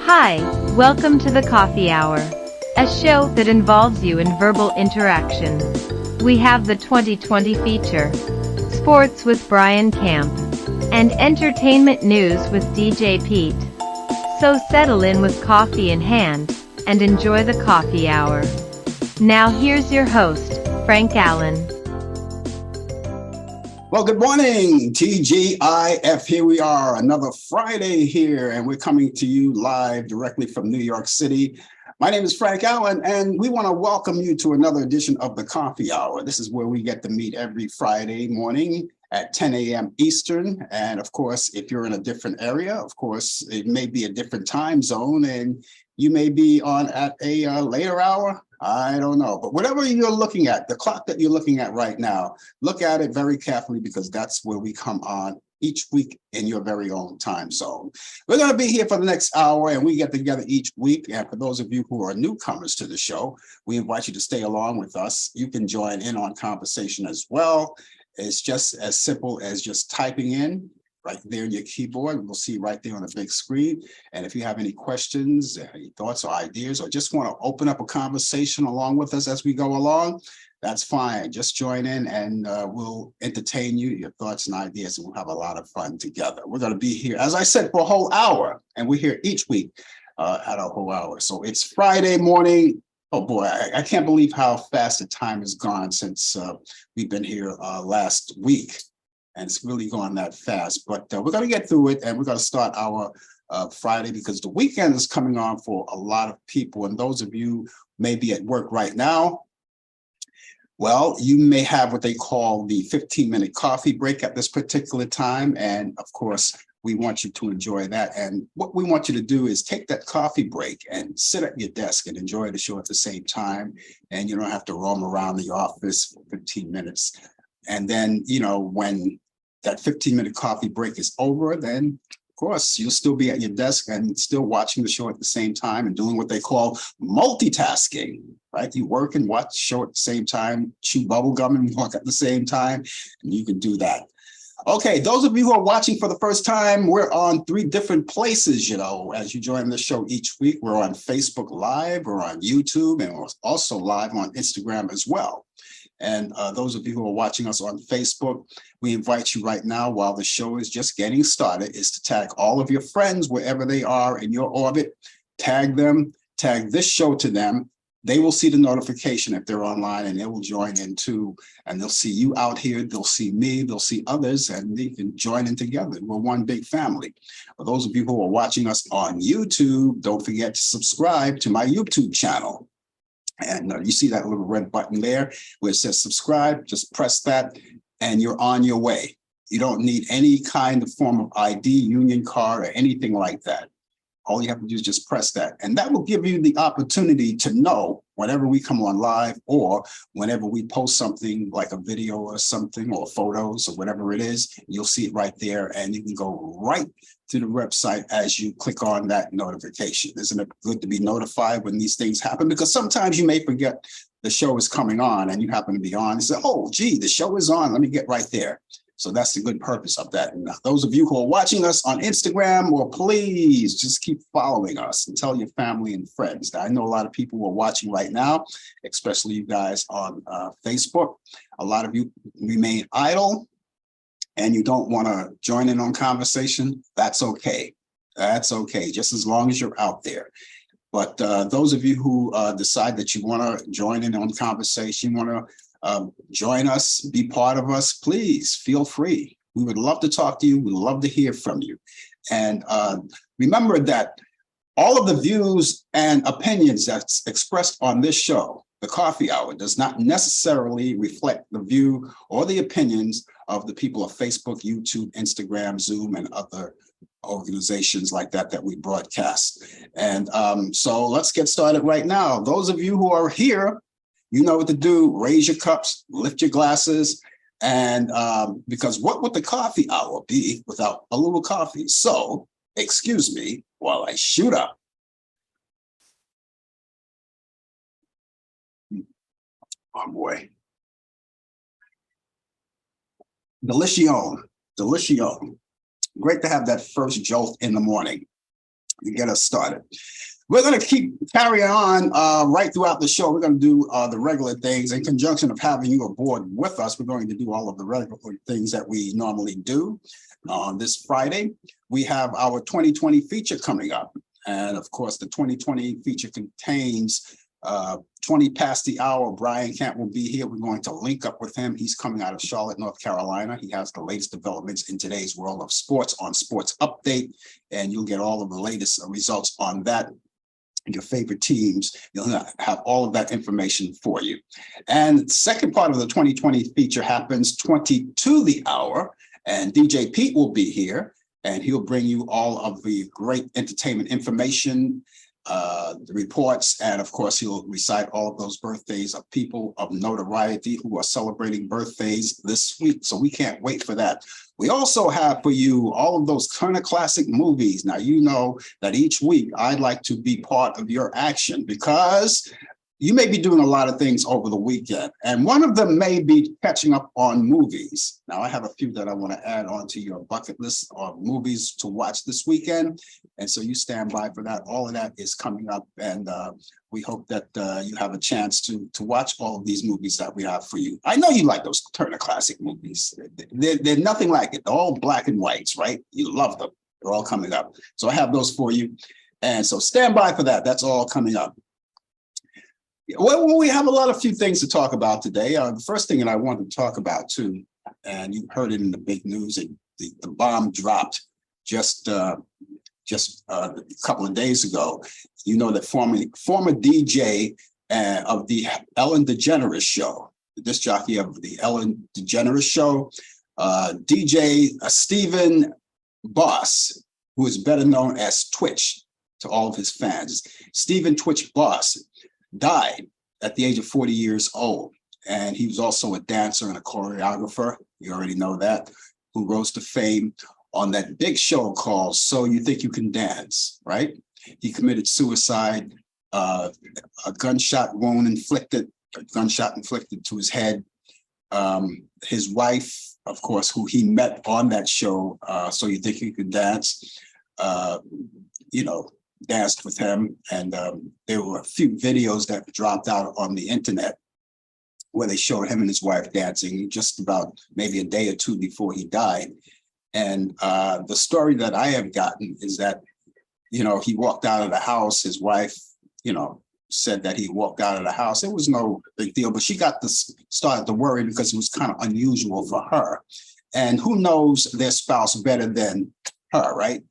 Hi, welcome to the Coffee Hour, a show that involves you in verbal interaction. We have the 2020 feature, Sports with Brian Camp, and Entertainment News with DJ Pete. So settle in with coffee in hand, and enjoy the Coffee Hour. Now here's your host, Frank Allan. Well, good morning, TGIF. Here we are, another Friday here, and we're coming to you live directly from New York City. My name is Frank Allan, and we want to welcome you to another edition of the Coffee Hour. This is where we get to meet every Friday morning at 10 a.m. Eastern. And of course, if you're in a different area, of course, it may be a different time zone, and you may be on at a later hour. I don't know, but whatever you're looking at, the clock that you're looking at right now, look at it very carefully because that's where we come on each week in your very own time zone. We're going to be here for the next hour, and we get together each week. And for those of you who are newcomers to the show, we invite you to stay along with us. You can join in on conversation as well. It's just as simple as just typing in right there in your keyboard. We'll see right there on the big screen. And if you have any questions, any thoughts or ideas, or just want to open up a conversation along with us as we go along, that's fine. Just join in and we'll entertain you, your thoughts and ideas, and we'll have a lot of fun together. We're going to be here, as I said, for a whole hour, and we're here each week at a whole hour. So it's Friday morning. Oh boy, I can't believe how fast the time has gone since we've been here last week. And it's really gone that fast, but we're going to get through it, and we're going to start our Friday because the weekend is coming on for a lot of people. And those of you may be at work right now, well, you may have what they call the 15-minute coffee break at this particular time. And of course, we want you to enjoy that. And what we want you to do is take that coffee break and sit at your desk and enjoy the show at the same time. And you don't have to roam around the office for 15 minutes. And then, you know, when that 15-minute coffee break is over, then of course you'll still be at your desk and still watching the show at the same time and doing what they call multitasking, right? You work and watch the show at the same time, chew bubble gum and walk at the same time, and you can do that. Okay, those of you who are watching for the first time, we're on 3 different places, you know, as you join the show each week. We're on Facebook Live, we're on YouTube, and we're also live on Instagram as well. And those of you who are watching us on Facebook, we invite you right now, while the show is just getting started, is to tag all of your friends wherever they are in your orbit. Tag them, tag this show to them. They will see the notification if they're online, and they will join in too. And they'll see you out here, they'll see me, they'll see others, and they can join in together. We're one big family. For those of you who are watching us on YouTube, don't forget to subscribe to my YouTube channel. And you see that little red button there where it says subscribe. Just press that and you're on your way. You don't need any kind of form of ID, union card, or anything like that. All you have to do is just press that. And that will give you the opportunity to know whenever we come on live or whenever we post something like a video or something or photos or whatever it is, you'll see it right there. And you can go right to the website as you click on that notification. Isn't it good to be notified when these things happen? Because sometimes you may forget the show is coming on and you happen to be on and say, oh, gee, the show is on. Let me get right there. So that's the good purpose of that. And those of you who are watching us on Instagram, well, please just keep following us and tell your family and friends. I know a lot of people who are watching right now, especially you guys on Facebook. A lot of you remain idle and you don't want to join in on conversation. That's okay. That's okay, just as long as you're out there. But those of you who decide that you want to join in on conversation, want to join us, be part of us, please feel free. We would love to talk to you. We'd love to hear from you. And remember that all of the views and opinions that's expressed on this show, the Coffee Hour, does not necessarily reflect the view or the opinions of the people of Facebook, YouTube, Instagram, Zoom, and other organizations like that that we broadcast. And so let's get started right now. Those of you who are here, you know what to do. Raise your cups, lift your glasses, and because what would the coffee hour be without a little coffee? So, excuse me while I shoot up. Oh boy. Delicious. Great to have that first jolt in the morning. to get us started. We're going to keep carrying on right throughout the show. We're going to do the regular things in conjunction of having you aboard with us. We're going to do all of the regular things that we normally do on this Friday. We have our 2020 feature coming up. And of course, the 2020 feature contains 20 past the hour. Brian Camp will be here. We're going to link up with him. He's coming out of Charlotte, North Carolina. He has the latest developments in today's world of sports on Sports Update, and you'll get all of the latest results on that. Your favorite teams, you'll have all of that information for you. And the second part of the 2020 feature happens 20 to the hour, and DJ Pete will be here, and he'll bring you all of the great entertainment information, the reports, and of course, he'll recite all of those birthdays of people of notoriety who are celebrating birthdays this week. So we can't wait for that. We also have for you all of those Turner Classic Movies. Now, you know that each week I'd like to be part of your action because you may be doing a lot of things over the weekend, and one of them may be catching up on movies. Now, I have a few that I want to add on to your bucket list of movies to watch this weekend, and so you stand by for that. All of that is coming up, and we hope that you have a chance to watch all of these movies that we have for you. I know you like those Turner Classic movies. They're nothing like it. They're all black and whites, right? You love them. They're all coming up. So I have those for you, and so stand by for that. That's all coming up. Well, we have a few things to talk about today. The first thing that I wanted to talk about too, and you heard it in the big news, the bomb dropped just a couple of days ago. You know that former DJ of the Ellen DeGeneres show, the disc jockey of the Ellen DeGeneres show, DJ Stephen Boss, who is better known as Twitch to all of his fans. Stephen Twitch Boss died at the age of 40 years old. And he was also a dancer and a choreographer. You already know that, who rose to fame on that big show called So You Think You Can Dance, right? He committed suicide, a gunshot inflicted to his head. His wife, of course, who he met on that show, So You Think You Can Dance, danced with him, and there were a few videos that dropped out on the internet where they showed him and his wife dancing just about maybe a day or two before he died. And the story that I have gotten is that, he walked out of the house. His wife, said that he walked out of the house. It was no big deal, but she started to worry because it was kind of unusual for her. And who knows their spouse better than her, right?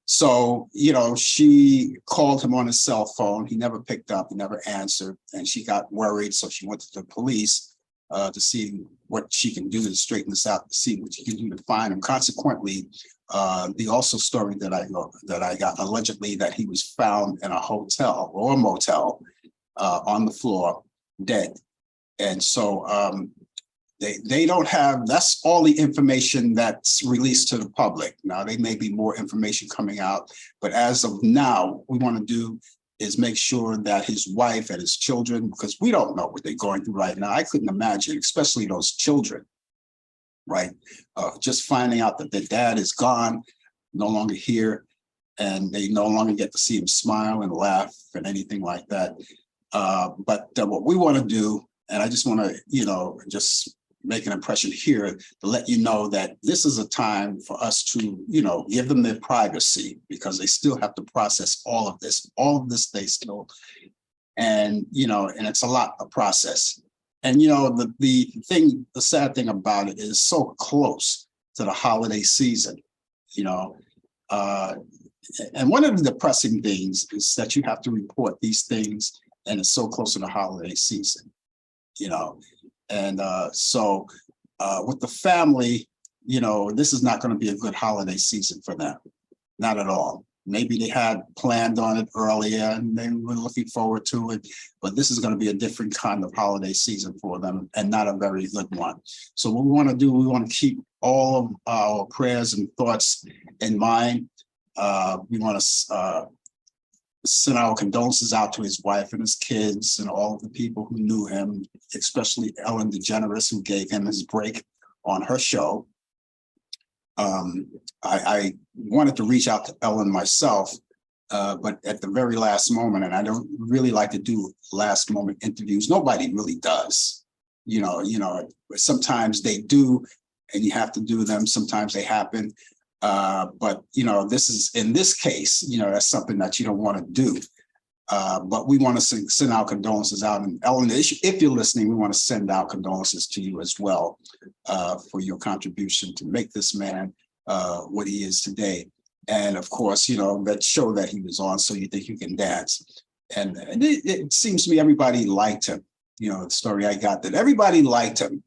So, she called him on his cell phone. He never picked up, he never answered, and she got worried. So she went to the police to see what she can do to straighten this out, to see what she can do to find him. Consequently, the also story that I got allegedly that he was found in a hotel or a motel on the floor, dead. And so they don't have, that's all the information that's released to the public. Now, there may be more information coming out, but as of now, what we want to do is make sure that his wife and his children, because we don't know what they're going through right now. I couldn't imagine, especially those children, right? Just finding out that their dad is gone, no longer here, and they no longer get to see him smile and laugh and anything like that. But what we want to do, and I just want to, just make an impression here to let you know that this is a time for us to, give them their privacy, because they still have to process all of this they still, and, and it's a lot of process. And, the sad thing about it is so close to the holiday season, and one of the depressing things is that you have to report these things, and it's so close to the holiday season, and so with the family, this is not going to be a good holiday season for them, not at all. Maybe they had planned on it earlier and they were looking forward to it, but this is going to be a different kind of holiday season for them, and not a very good one. So what we want to do, we want to keep all of our prayers and thoughts in mind. We want to send our condolences out to his wife and his kids and all of the people who knew him, especially Ellen DeGeneres, who gave him his break on her show. I wanted to reach out to Ellen myself But at the very last moment, and I don't really like to do last moment interviews. Nobody really does. Sometimes they do, and you have to do them. Sometimes they happen. But this is, in this case, that's something that you don't want to do. But we want to send our condolences out. And Ellen, if you're listening, we want to send out condolences to you as well for your contribution to make this man what he is today. And of course, that show that he was on, So You Think You Can Dance. And it seems to me everybody liked him. The story I got, that everybody liked him.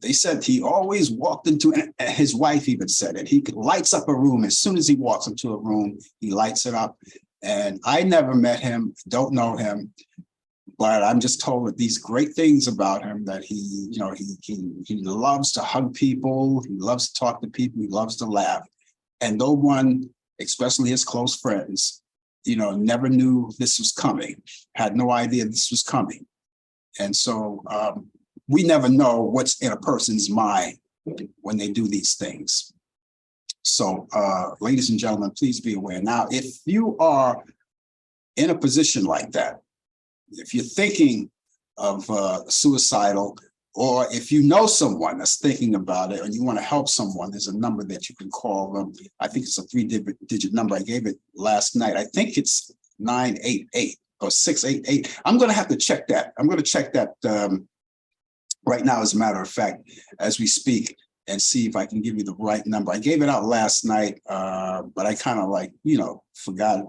They said he always walked into, and his wife even said it, he lights up a room. As soon as he walks into a room, he lights it up. And I never met him, don't know him, but I'm just told that these great things about him, that he loves to hug people, he loves to talk to people, he loves to laugh. And no one, especially his close friends, never knew this was coming, had no idea this was coming. And so we never know what's in a person's mind when they do these things. So, ladies and gentlemen, please be aware. Now, if you are in a position like that, if you're thinking of suicidal, or if you know someone that's thinking about it and you want to help someone, there's a number that you can call them. I think it's a 3-digit number. I gave it last night. I think it's 988 or 688. I'm going to have to check that. I'm going to check that right now, as a matter of fact, as we speak, and see if I can give you the right number. I gave it out last night, but I kind of forgot,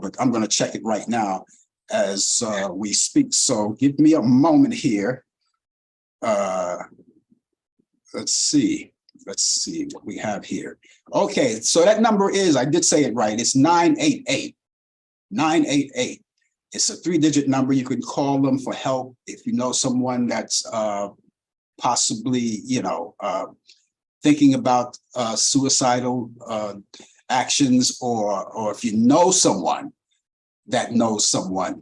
but I'm going to check it right now as we speak. So give me a moment here. Let's see what we have here. Okay, so that number is, I did say it right, it's 988. 988. It's a 3-digit number. You can call them for help if you know someone that's possibly, thinking about suicidal actions, or if you know someone that knows someone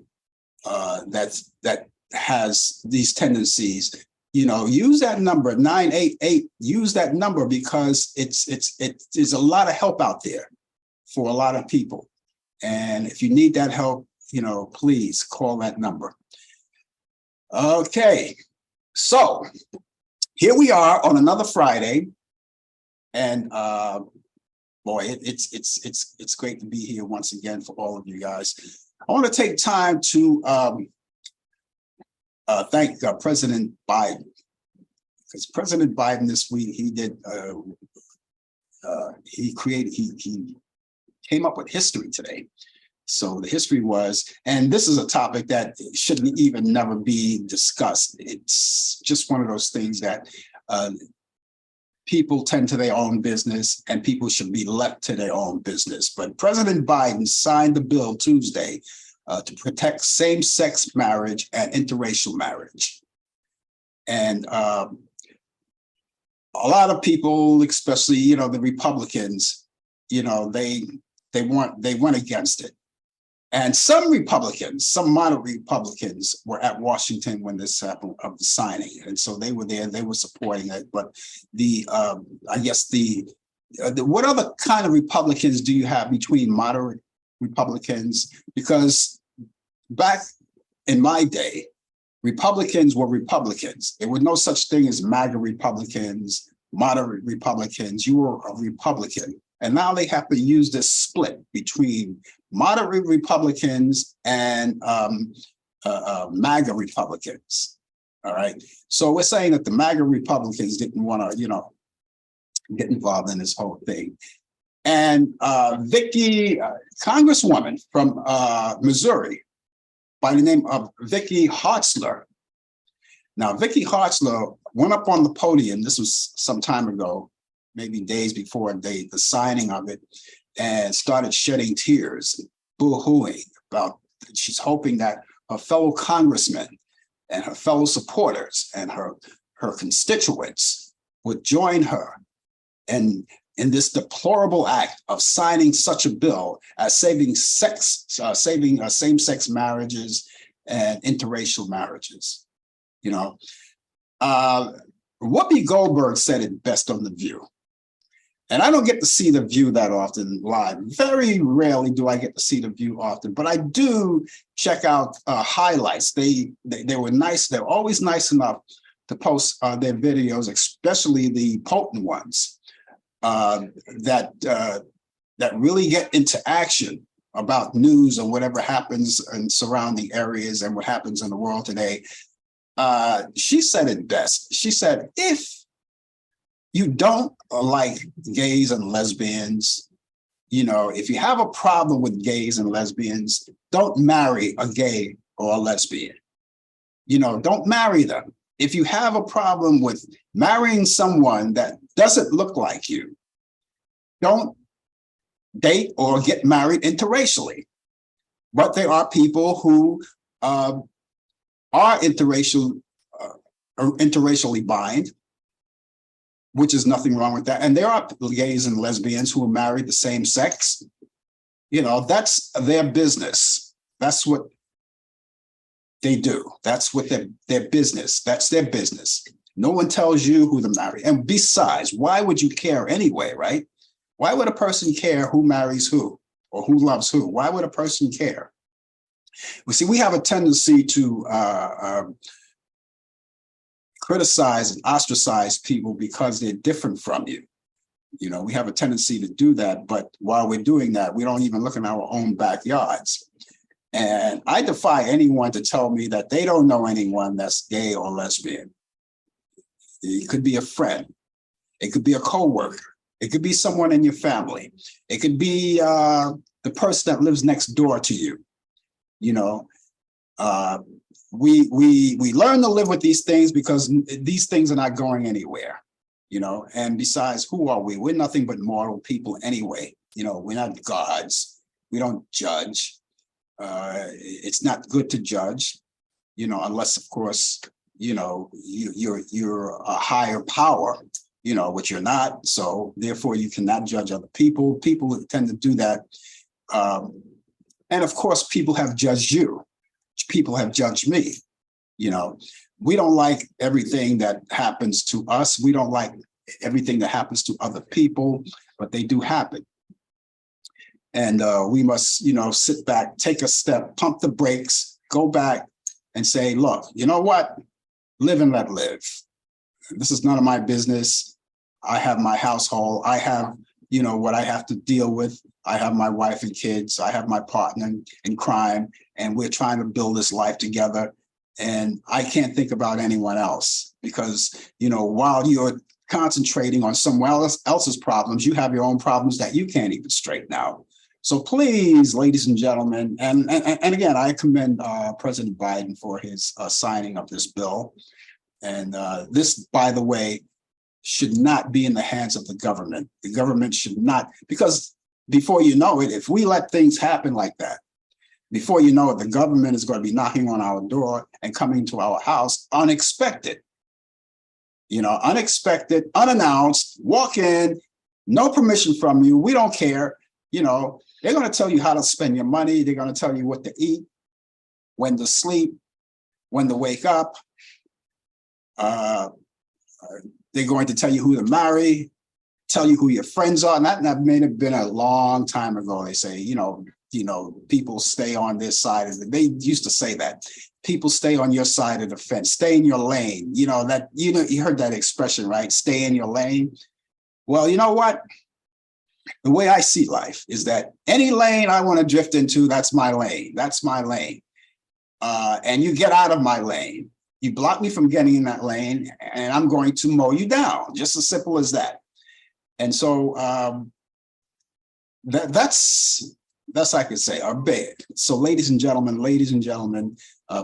that has these tendencies, use that number 988. Use that number, because there's a lot of help out there for a lot of people, and if you need that help, please call that number. Okay, so here we are on another Friday, and boy, it's great to be here once again for all of you guys. I want to take time to thank President Biden, because President Biden this week, he came up with history today. So the history was, and this is a topic that shouldn't even never be discussed. It's just one of those things that people tend to their own business, and people should be left to their own business. But President Biden signed the bill Tuesday to protect same-sex marriage and interracial marriage. And a lot of people, especially, the Republicans, they went against it. And some Republicans, some moderate Republicans, were at Washington when this happened, of the signing, and so they were there. They were supporting it. But I guess what other kind of Republicans do you have between moderate Republicans? Because back in my day, Republicans were Republicans. There was no such thing as MAGA Republicans, moderate Republicans. You were a Republican. And now they have to use this split between moderate Republicans and MAGA Republicans. All right. So we're saying that the MAGA Republicans didn't want to, get involved in this whole thing. And Congresswoman from Missouri, by the name of Vicky Hartzler. Now, Vicky Hartzler went up on the podium. This was some time ago, maybe days before the signing of it, and started shedding tears, boo-hooing about, she's hoping that her fellow congressmen and her fellow supporters and her constituents would join her in this deplorable act of signing such a bill as saving same-sex marriages and interracial marriages. Whoopi Goldberg said it best on The View. And I don't get to see The View that often live. Very rarely do I get to see The View often, but I do check out highlights. They were nice. They're always nice enough to post their videos, especially the potent ones that really get into action about news or whatever happens in surrounding areas and what happens in the world today. She said it best. She said, if you don't like gays and lesbians, if you have a problem with gays and lesbians, don't marry a gay or a lesbian. Don't marry them. If you have a problem with marrying someone that doesn't look like you, don't date or get married interracially. But there are people who are interracially bind, which is nothing wrong with that. And there are gays and lesbians who are married the same sex. That's their business. That's what they do. That's what their business. That's their business. No one tells you who to marry. And besides, why would you care anyway, right? Why would a person care who marries who or who loves who? Why would a person care? Well, see, we have a tendency to criticize and ostracize people because they're different from you. We have a tendency to do that, but while we're doing that, we don't even look in our own backyards. And I defy anyone to tell me that they don't know anyone that's gay or lesbian. It could be a friend. It could be a coworker. It could be someone in your family. It could be the person that lives next door to you. We learn to live with these things because these things are not going anywhere, and besides, who are we? We're nothing but mortal people anyway. We're not gods. We don't judge. It's not good to judge, unless, of course, you're a higher power, which you're not. So therefore, you cannot judge other people. People tend to do that. And of course, people have judged you. People have judged me. We don't like everything that happens to us. We don't like everything that happens to other people, but they do happen. And we must, sit back, take a step, pump the brakes, go back and say, look, you know what? Live and let live. This is none of my business. I have my household. I have, what I have to deal with. I have my wife and kids. I have my partner in crime, and we're trying to build this life together. And I can't think about anyone else because, while you're concentrating on someone else's problems, you have your own problems that you can't even straighten out. So please, ladies and gentlemen, and again, I commend President Biden for his signing of this bill. And this, by the way, should not be in the hands of the government. The government should not, because before you know it, if we let things happen like that, before you know it, the government is going to be knocking on our door and coming to our house unexpected. Unexpected, unannounced, walk in, no permission from you. We don't care. They're going to tell you how to spend your money. They're going to tell you what to eat, when to sleep, when to wake up. They're going to tell you who to marry, tell you who your friends are. And that may have been a long time ago. They say, people stay on this side. They used to say that. People stay on your side of the fence, stay in your lane. You heard that expression, right? Stay in your lane. Well, you know what? The way I see life is that any lane I want to drift into, that's my lane. That's my lane. And you get out of my lane. You block me from getting in that lane, and I'm going to mow you down. Just as simple as that. And so that's I could say, are big. So ladies and gentlemen,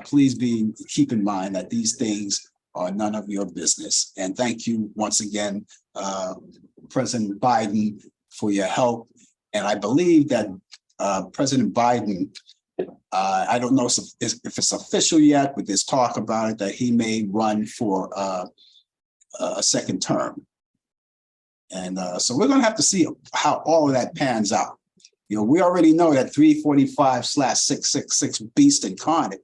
please keep in mind that these things are none of your business. And thank you once again, President Biden, for your help. And I believe that President Biden, I don't know if it's official yet, but there's talk about it that he may run for a second term. And so we're going to have to see how all of that pans out. We already know that 345/666 Beast Incarnate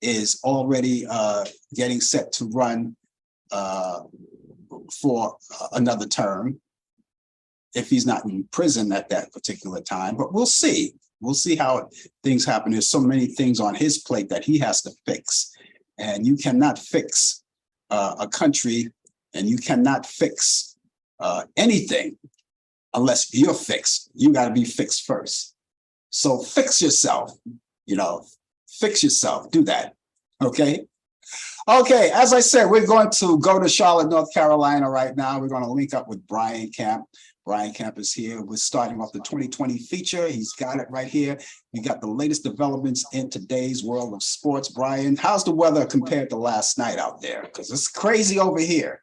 is already getting set to run for another term. if he's not in prison at that particular time, but we'll see. We'll see how things happen. There's so many things on his plate that he has to fix. And you cannot fix a country, and you cannot fix anything unless you're fixed. You got to be fixed first. So fix yourself, fix yourself, do that. Okay. Okay, as I said, we're going to go to Charlotte, North Carolina right now. We're going to link up with Brian Camp. Brian Camp is here. We're starting off the 2020 feature. He's got it right here. We got the latest developments in today's world of sports. Brian, how's the weather compared to last night out there? Because it's crazy over here.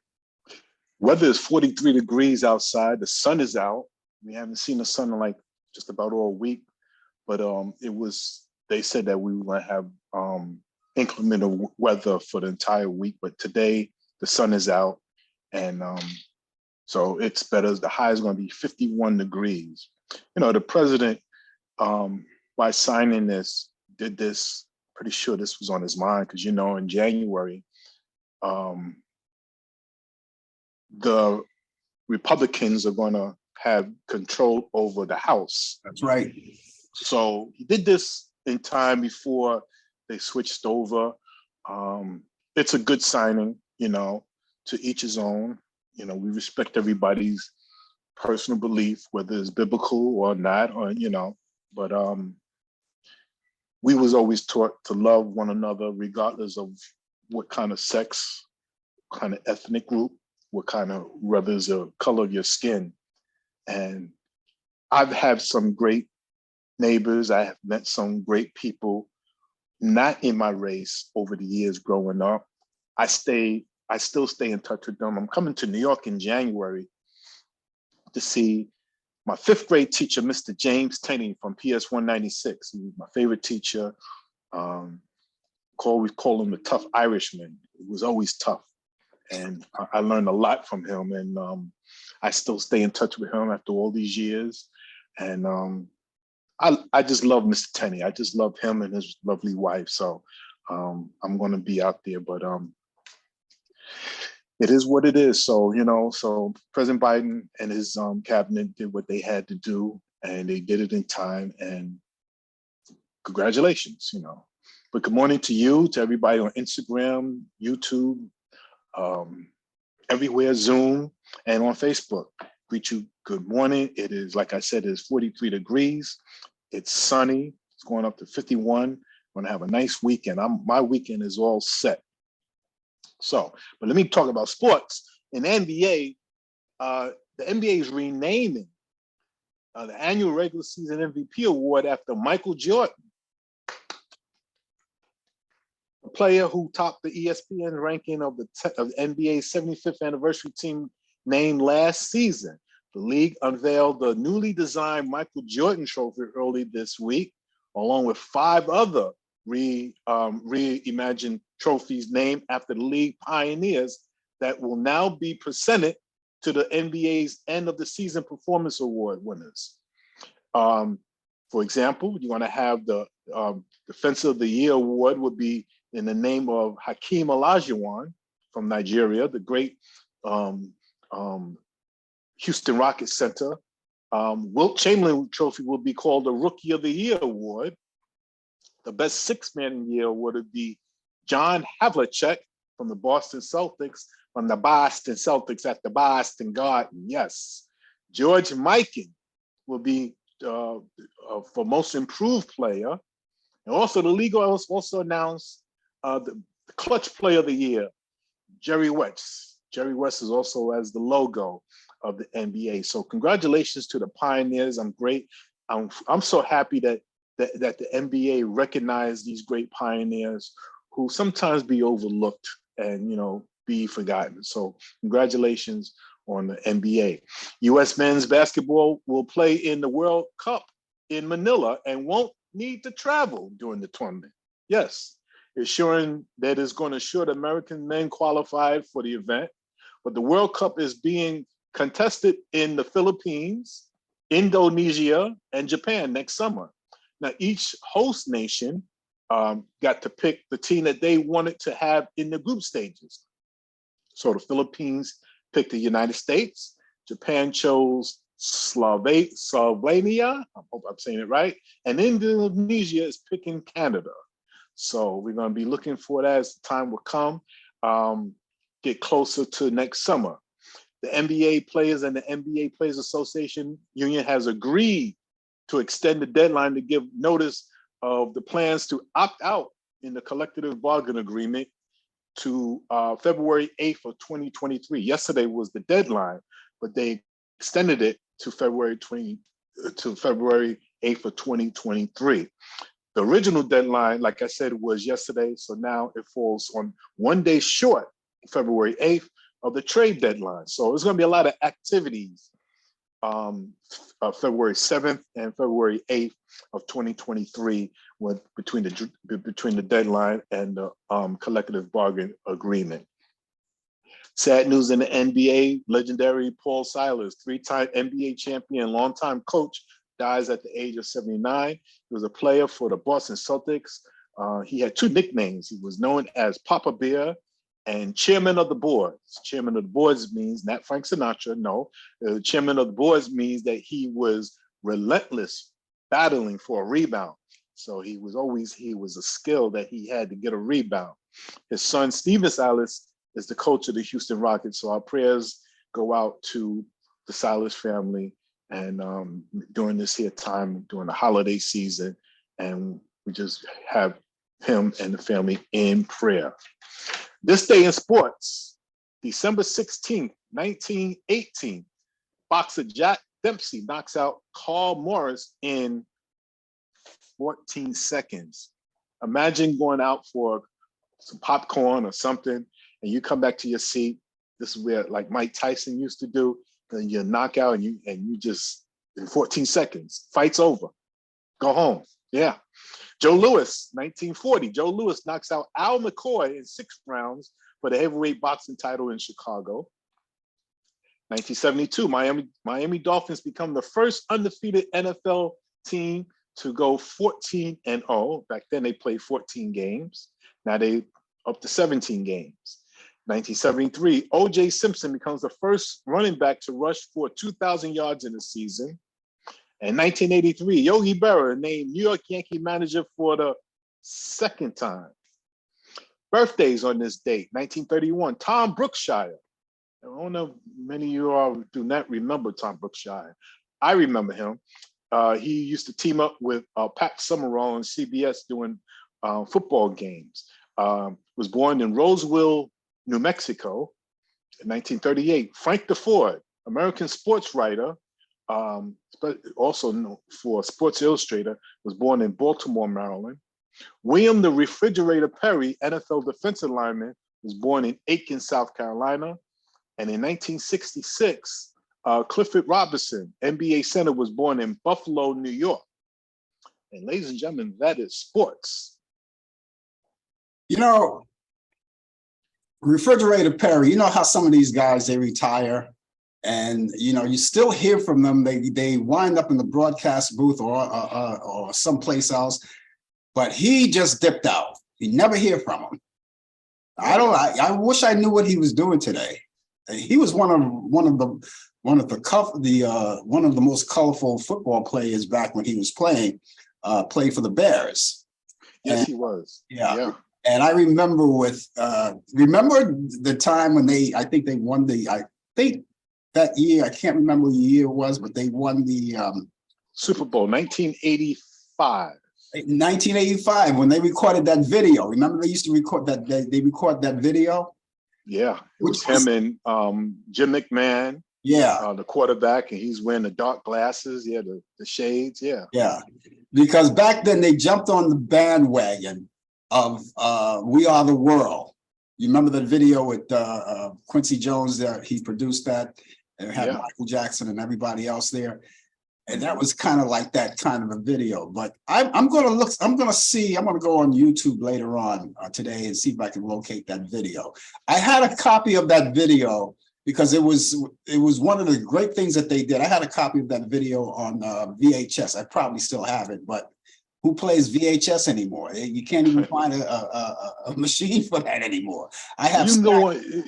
Weather is 43 degrees outside. The sun is out. We haven't seen the sun in like just about all week, but they said that we were going to have inclement weather for the entire week, but today the sun is out, and so it's better. The high is going to be 51 degrees. The president, by signing this, did this, pretty sure this was on his mind, because in January, the Republicans are going to have control over the House. That's right. So he did this in time before they switched over. It's a good signing, to each his own. We respect everybody's personal belief, whether it's biblical or not, but we was always taught to love one another, regardless of what kind of sex, kind of ethnic group, whether it's the color of your skin. And I've had some great neighbors. I have met some great people, not in my race, over the years growing up. I still stay in touch with them. I'm coming to New York in January to see my 5th grade teacher, Mr. James Tenney from PS 196. He was my favorite teacher. We call him the tough Irishman. He was always tough. And I learned a lot from him. And I still stay in touch with him after all these years. And I just love Mr. Tenney. I just love him and his lovely wife. So I'm going to be out there, but it is what it is. So, so President Biden and his cabinet did what they had to do, and they did it in time, and congratulations, But good morning to you, to everybody on Instagram, YouTube, everywhere, Zoom, and on Facebook. Greet you, good morning. It is, like I said, it's 43 degrees. It's sunny. It's going up to 51. We're gonna have a nice weekend. My weekend is all set. So, but let me talk about sports. In the NBA, the NBA is renaming the annual regular season MVP award after Michael Jordan, a player who topped the ESPN ranking of the NBA's 75th anniversary team named last season. The league unveiled the newly designed Michael Jordan Trophy early this week, along with 5 other reimagined trophies named after the league pioneers that will now be presented to the NBA's end of the season performance award winners. For example, you're going to have the Defensive of the Year award would be in the name of Hakeem Olajuwon from Nigeria, the great Houston Rockets center. Wilt Chamberlain Trophy will be called the Rookie of the Year award. The best 6-man in the year would be John Havlicek from the Boston Celtics at the Boston Garden. Yes. George Mikan will be for most improved player. And also the league also announced the clutch player of the year, Jerry West. Jerry West is also as the logo of the NBA. So congratulations to the pioneers. I'm great. I'm so happy that the NBA recognized these great pioneers who sometimes be overlooked and be forgotten. So congratulations on the NBA. U.S. men's basketball will play in the World Cup in Manila and won't need to travel during the tournament. Yes, ensuring that it's going to ensure that American men qualified for the event. But the World Cup is being contested in the Philippines, Indonesia, and Japan next summer. Now, each host nation got to pick the team that they wanted to have in the group stages. So the Philippines picked the United States, Japan chose Slovenia. I hope I'm saying it right. And Indonesia is picking Canada. So we're going to be looking for that as the time will come, get closer to next summer. The NBA players and the NBA Players Association Union has agreed to extend the deadline to give notice of the plans to opt out in the collective bargaining agreement to February 8th of 2023. Yesterday was the deadline, but they extended it to February 8th of 2023. The original deadline, like I said, was yesterday, so now it falls on 1 day short, February 8th, of the trade deadline. So there's going to be a lot of activities February 7th and February 8th of 2023 between the deadline and the collective bargain agreement. Sad news in the NBA, legendary Paul Silas, three-time NBA champion, longtime coach, dies at the age of 79. He was a player for the Boston Celtics. He had two nicknames. He was known as Papa Bear and Chairman of the Boards. Chairman of the Boards means not Frank Sinatra, no. Chairman of the Boards means that he was relentless, battling for a rebound. So he was a skill that he had to get a rebound. His son, Steven Silas, is the coach of the Houston Rockets. So our prayers go out to the Silas family and during this here time, during the holiday season, and we just have him and the family in prayer. This day in sports, December 16th, 1918, boxer Jack Dempsey knocks out Carl Morris in 14 seconds. Imagine going out for some popcorn or something, and you come back to your seat. This is where, like Mike Tyson used to do, and you knock out and you just, in 14 seconds, fight's over. Go home. Yeah. Joe Louis, 1940. Joe Louis knocks out Al McCoy in 6 rounds for the heavyweight boxing title in Chicago. 1972, Miami Dolphins become the first undefeated NFL team to go 14-0. Back then they played 14 games. Now they up to 17 games. 1973, O.J. Simpson becomes the first running back to rush for 2,000 yards in a season. In 1983, Yogi Berra named New York Yankee manager for the second time. Birthdays on this date, 1931, Tom Brookshire. I don't know if many of you all do not remember Tom Brookshire. I remember him. He used to team up with Pat Summerall on CBS doing football games. Was born in Roseville, New Mexico in 1938. Frank DeFord, American sports writer, also known for Sports Illustrated, was born in Baltimore, Maryland. William the Refrigerator Perry, NFL defensive lineman, was born in Aiken, South Carolina. And in 1966, Clifford Robinson, NBA center, was born in Buffalo, New York. And ladies and gentlemen, that is sports. You know, Refrigerator Perry, you know how some of these guys, they retire and, you know, you still hear from them. They wind up in the broadcast booth or someplace else, but he just dipped out. You never hear from him. I wish I knew what he was doing today. He was one of the most colorful football players back when he was played for the Bears. Yes, he was. Yeah. And I remember remember the time when I think that year, I can't remember what year it was, but they won the Super Bowl, 1985. 1985, when they recorded that video. Remember they used to record that, they record that video? Yeah, it was him and Jim McMahon. Yeah. The quarterback, and he's wearing the dark glasses. Yeah, the shades. Yeah. Yeah, because back then they jumped on the bandwagon of We Are the World. You remember the video with Quincy Jones that he produced that, and had Michael Jackson and everybody else there. And that was kind of like that kind of a video. But I'm going to go on YouTube later on today and see if I can locate that video. I had a copy of that video because it was one of the great things that they did. I had a copy of that video on VHS. I probably still have it, but who plays VHS anymore? You can't even find a machine for that anymore. I have. You can go on.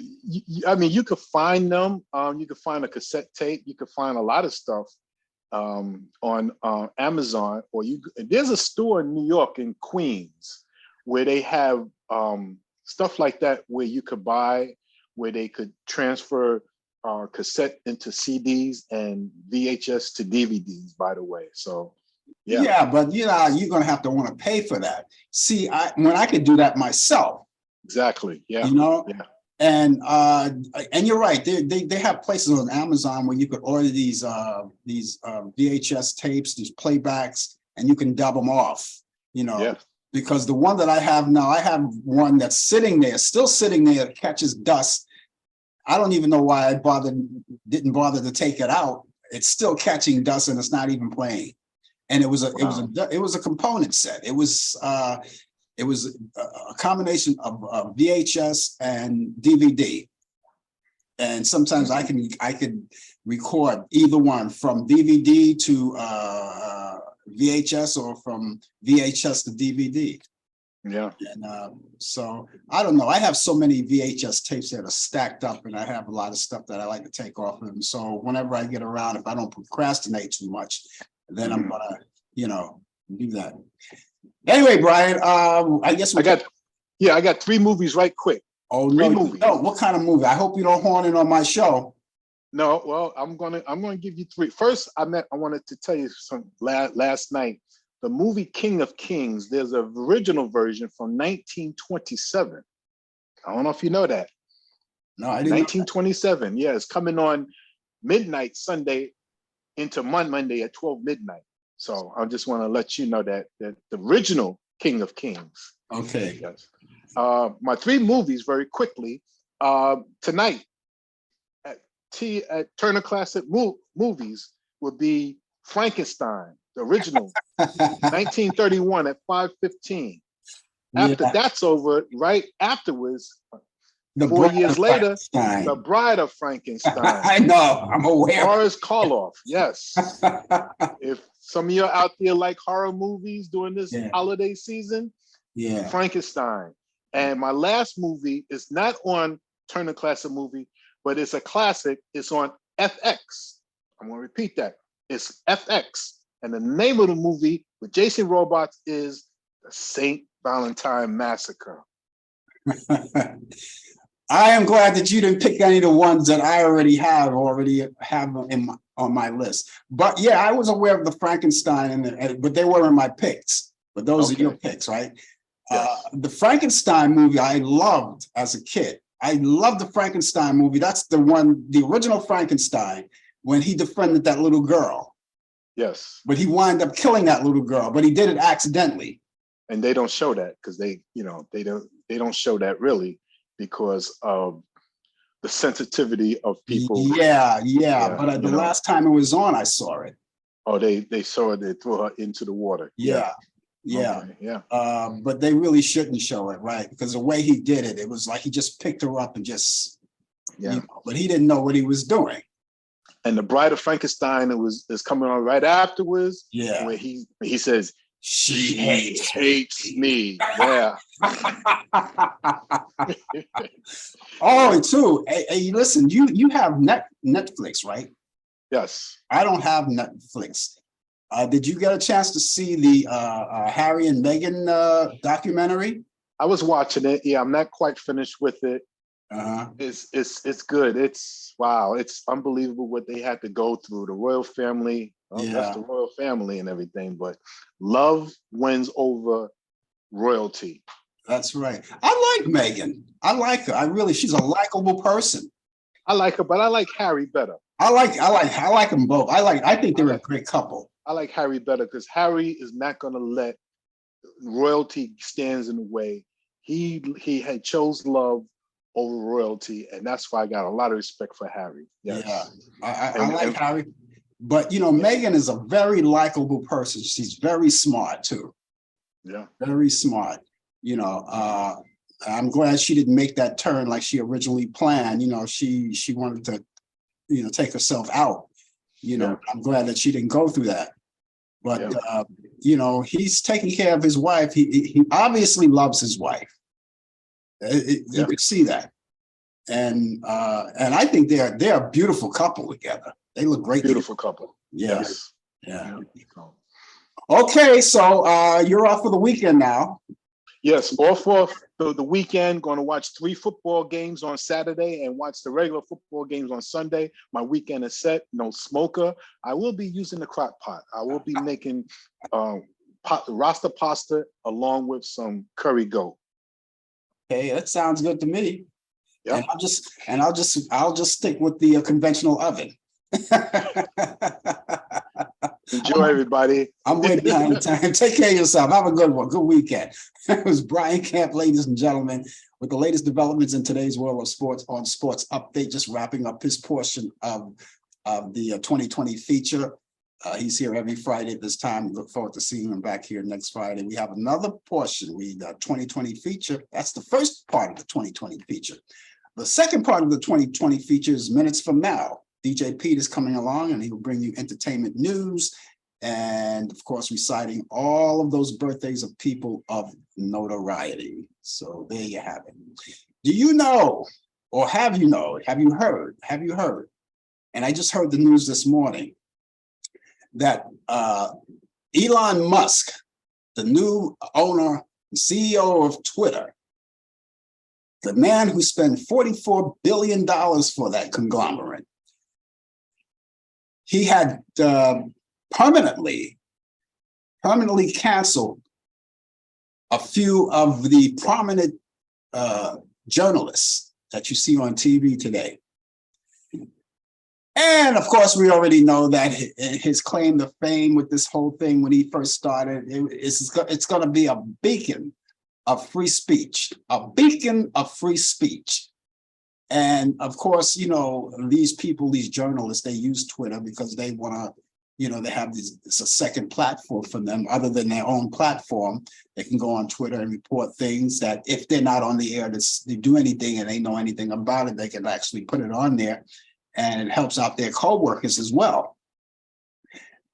I mean, you could find them. You could find a cassette tape. You could find a lot of stuff on Amazon, or there's a store in New York in Queens where they have stuff like that where you could buy, where they could transfer cassette into CDs and VHS to DVDs, by the way. So yeah, but you're gonna have to want to pay for that. See, when I could do that myself. Exactly. Yeah. Yeah. And you're right. They have places on Amazon where you could order these VHS tapes, these playbacks, and you can dub them off. Yeah. Because the one that I have now, I have one that's sitting there, still sitting there, catches dust. I don't even know why I didn't bother to take it out. It's still catching dust and it's not even playing. And it was a component set. It was a combination of VHS and DVD. And sometimes I could record either one, from DVD to VHS, or from VHS to DVD. Yeah. And so I don't know. I have so many VHS tapes that are stacked up, and I have a lot of stuff that I like to take off of them. So whenever I get around, if I don't procrastinate too much, then I'm gonna, do that. Anyway, Brian, I guess I got 3 movies right quick. Oh no, no! What kind of movie? I hope you don't horn in on my show. No, well, I'm gonna give you 3. First, I wanted to tell you some last night. The movie King of Kings. There's an original version from 1927. I don't know if you know that. No, I didn't. 1927. Yeah, it's coming on midnight Sunday into Monday at 12 midnight. So I just want to let you know that the original King of Kings. Okay. Yes. My 3 movies very quickly. Tonight at Turner Classic Movies would be Frankenstein, the original, 1931 at 5:15. After that's over, right afterwards, 4 years later, The Bride of Frankenstein. I know, I'm aware. Boris Karloff, yes. If some of you are out there like horror movies during this holiday season, Frankenstein. And my last movie is not on Turner Classic Movie, but it's a classic. It's on FX. I'm going to repeat that. It's FX. And the name of the movie with Jason Robards is The St. Valentine Massacre. I am glad that you didn't pick any of the ones that I already have on my list. But yeah, I was aware of the Frankenstein, but they weren't my picks. But those are your picks, right? Yes. The Frankenstein movie I loved as a kid. I love the Frankenstein movie. That's the original Frankenstein, when he defended that little girl. Yes. But he wound up killing that little girl, but he did it accidentally. And they don't show that because they don't show that really because of the sensitivity of people. Yeah. But the last time it was on, I saw it. Oh, they saw it. They threw her into the water. Yeah. Okay, yeah. But they really shouldn't show it, right? Because the way he did it, it was like he just picked her up and just, but he didn't know what he was doing. And The Bride of Frankenstein is coming on right afterwards. Yeah. Where he says, she hates me. Yeah. Oh, too. Hey, listen, you have Netflix, right? Yes. I don't have Netflix. Did you get a chance to see the Harry and Meghan documentary? I was watching it. Yeah, I'm not quite finished with it. It's good. It's wow. It's unbelievable what they had to go through. The royal family. Well, that's the royal family and everything. But love wins over royalty. That's right. I like Meghan. I like her. She's a likable person. I like her, but I like Harry better. I like them both. I think they're a great couple. I like Harry better because Harry is not going to let royalty stands in the way. He had chose love over royalty, and that's why I got a lot of respect for Harry. Yes. Yeah, I like Harry, but Meghan is a very likable person. She's very smart too. Yeah, very smart. I'm glad she didn't make that turn like she originally planned. She wanted to, take herself out. I'm glad that she didn't go through that. But Yeah. you know, he's taking care of his wife. He obviously loves his wife. You Yeah. could see that. And I think they're a beautiful couple together. They look great together. Beautiful couple. Yeah. Yes. Yeah. So, Okay, so you're off for the weekend now. yes, all for the weekend. Going to watch 3 football games on Saturday and watch the regular football games on Sunday. My weekend is set. No smoker. I will be using the crock pot. I will be making rasta pasta along with some curry goat. Okay, that sounds good to me. Yep. And I'll just stick with the conventional oven. Enjoy, everybody. I'm way behind the time. Take care of yourself. Have a good one. Good weekend. It was Brian Camp, ladies and gentlemen, with the latest developments in today's world of sports on Sports Update, just wrapping up his portion of the 2020 feature. He's here every Friday at this time. We look forward to seeing him back here next Friday. We have another portion, the 2020 feature. That's the first part of the 2020 feature. The second part of the 2020 feature is minutes from now. DJ Pete is coming along and he will bring you entertainment news and, of course, reciting all of those birthdays of people of notoriety. So there you have it. Do you know, or have you heard, and I just heard the news this morning, that Elon Musk, the new owner, the CEO of Twitter, the man who spent $44 billion for that conglomerate, he had permanently canceled a few of the prominent journalists that you see on TV today. And of course, we already know that his claim to fame with this whole thing when he first started, it's going to be a beacon of free speech, a beacon of free speech. And of course, you know, these people, these journalists, they use Twitter because they want to, you know, they have this, it's a second platform for them other than their own platform. They can go on Twitter and report things that if they're not on the air to do anything and they know anything about it, they can actually put it on there. And it helps out their co-workers as well.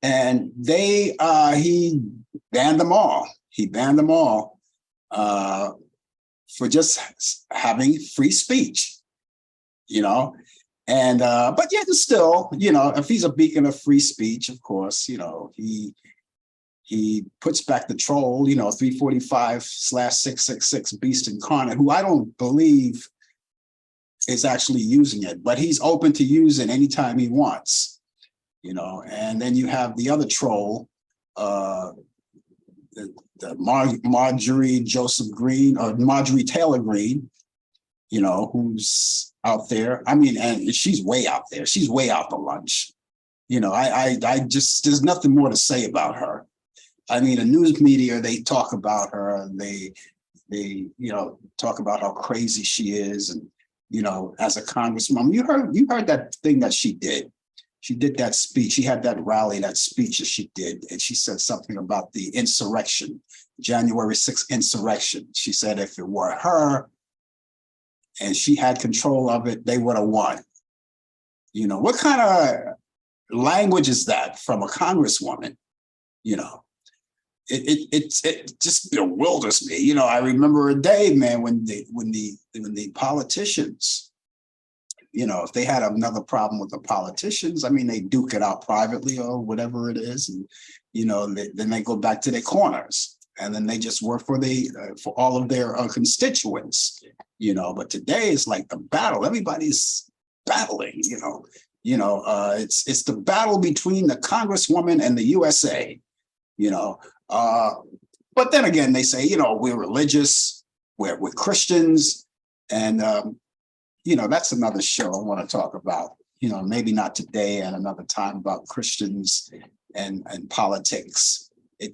And he banned them all. He banned them all for just having free speech, you know. And but yet still, you know, if he's a beacon of free speech, of course, you know, he puts back the troll, you know, 345/666 Beast Incarnate, who I don't believe is actually using it, but he's open to use it anytime he wants, you know. And then you have the other troll, Marjorie Joseph Green or Marjorie Taylor Greene, you know, who's out there. I mean, and she's way out there. She's way out to lunch. You know, I just, there's nothing more to say about her. I mean, the news media, they talk about her and they, you know, talk about how crazy she is. And, you know, as a congresswoman, you heard that thing that she did. She did that speech. She had that rally, that speech that she did. And she said something about the insurrection, January 6th insurrection. She said if it were her and she had control of it, they would have won. You know, what kind of language is that from a congresswoman? You know, it just bewilders me. You know, I remember a day, man, when the politicians, you know, if they had another problem with the politicians, I mean, they duke it out privately or whatever it is, and you know, then they go back to their corners, and then they just work for all of their constituents. You know, but today it's like the battle. Everybody's battling. It's the battle between the congresswoman and the USA. You know. But then again, they say, you know, we're religious, we're Christians, and you know, that's another show I want to talk about. You know, maybe not today, and another time, about Christians and politics.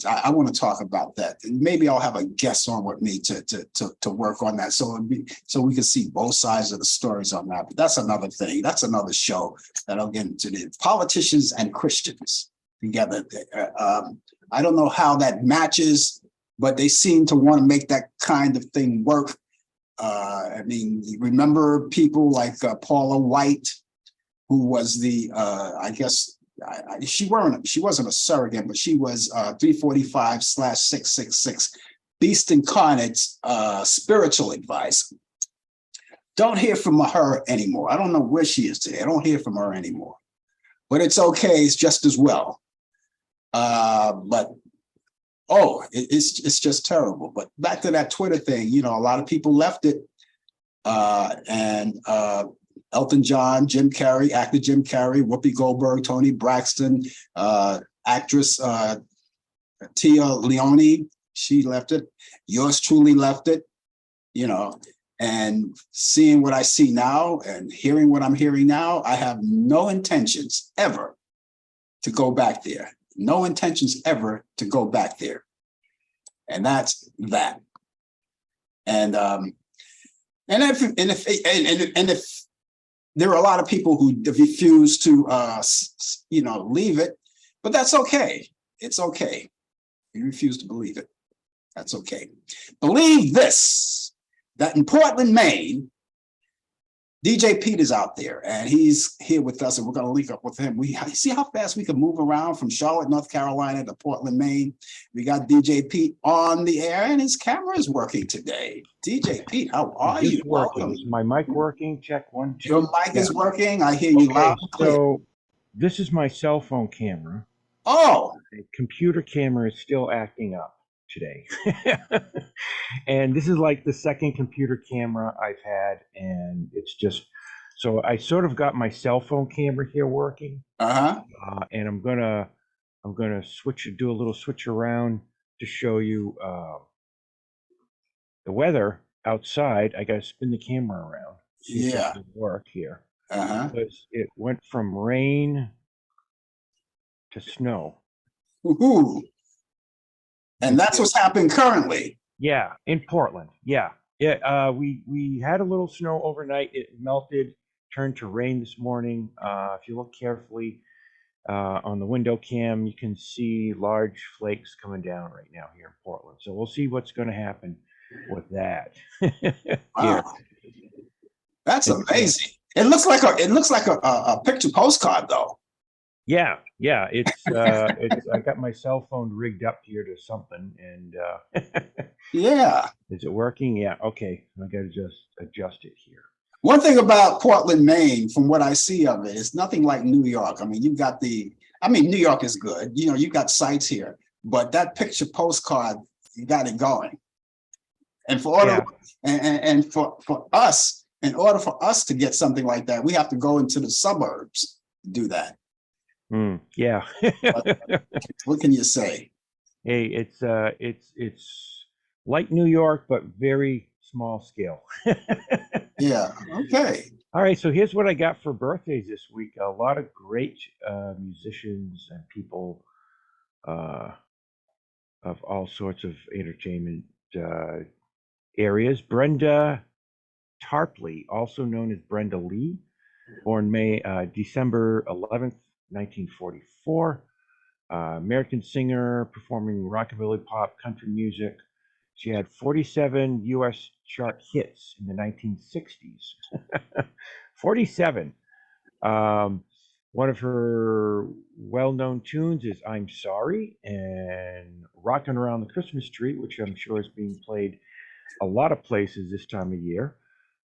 I want to talk about that, and maybe I'll have a guest on with me to work on that, so we can see both sides of the stories on that. But that's another thing. That's another show that I'll get into. The politicians and Christians together. I don't know how that matches, but they seem to want to make that kind of thing work. I mean, remember people like Paula White, who was the, I guess, she wasn't a surrogate, but she was 345/666 Beast Incarnate's spiritual advisor. Don't hear from her anymore. I don't know where she is today. I don't hear from her anymore. But it's okay. It's just as well. It's just terrible. But back to that Twitter thing, you know, a lot of people left it. And Elton John, Jim Carrey, actor Jim Carrey, Whoopi Goldberg, Tony Braxton, actress Tia Leone, she left it. Yours truly left it, you know. And seeing what I see now and hearing what I'm hearing now, I have no intentions ever to go back there. No intentions ever to go back there. And that's that. And if there are a lot of people who refuse to leave it, but that's okay. It's okay. You refuse to believe it. That's okay. Believe this, that in Portland, Maine, DJ Pete is out there and he's here with us, and we're going to link up with him. We see how fast we can move around from Charlotte, North Carolina to Portland, Maine. We got DJ Pete on the air and his camera is working today. DJ Pete, how are you? Welcome. Is my mic working? Check 1, 2. Your mic is working. I hear you loud and clear. So this is my cell phone camera. Oh. The computer camera is still acting up today. And this is like the second computer camera I've had, and it's just, so I sort of got my cell phone camera here working. And I'm gonna do a little switch around to show you the weather outside. I gotta spin the camera around. See if that can work here. Because it went from rain to snow. Ooh. And that's what's happening currently. Yeah, in Portland. Yeah. We had a little snow overnight. It melted, turned to rain this morning. If you look carefully on the window cam, you can see large flakes coming down right now here in Portland. So we'll see what's going to happen with that. Wow. That's amazing. It looks like a picture postcard, though. Yeah. It's I got my cell phone rigged up here to something, and yeah. Is it working? Yeah. Okay. I got to just adjust it here. One thing about Portland, Maine, from what I see of it, it's nothing like New York. I mean, New York is good. You know, you got sites here, but that picture postcard, you got it going. And for us, in order for us to get something like that, we have to go into the suburbs to do that. Yeah. What can you say? Hey, it's like New York, but very small scale. Yeah. Okay. All right. So here's what I got for birthdays this week. A lot of great musicians and people of all sorts of entertainment areas. Brenda Tarpley, also known as Brenda Lee, born December 11th, 1944. American singer performing rockabilly, pop, country music. She had 47 U.S. chart hits in the 1960s. 47. One of her well-known tunes is I'm Sorry and Rockin' Around the Christmas Tree, which I'm sure is being played a lot of places this time of year.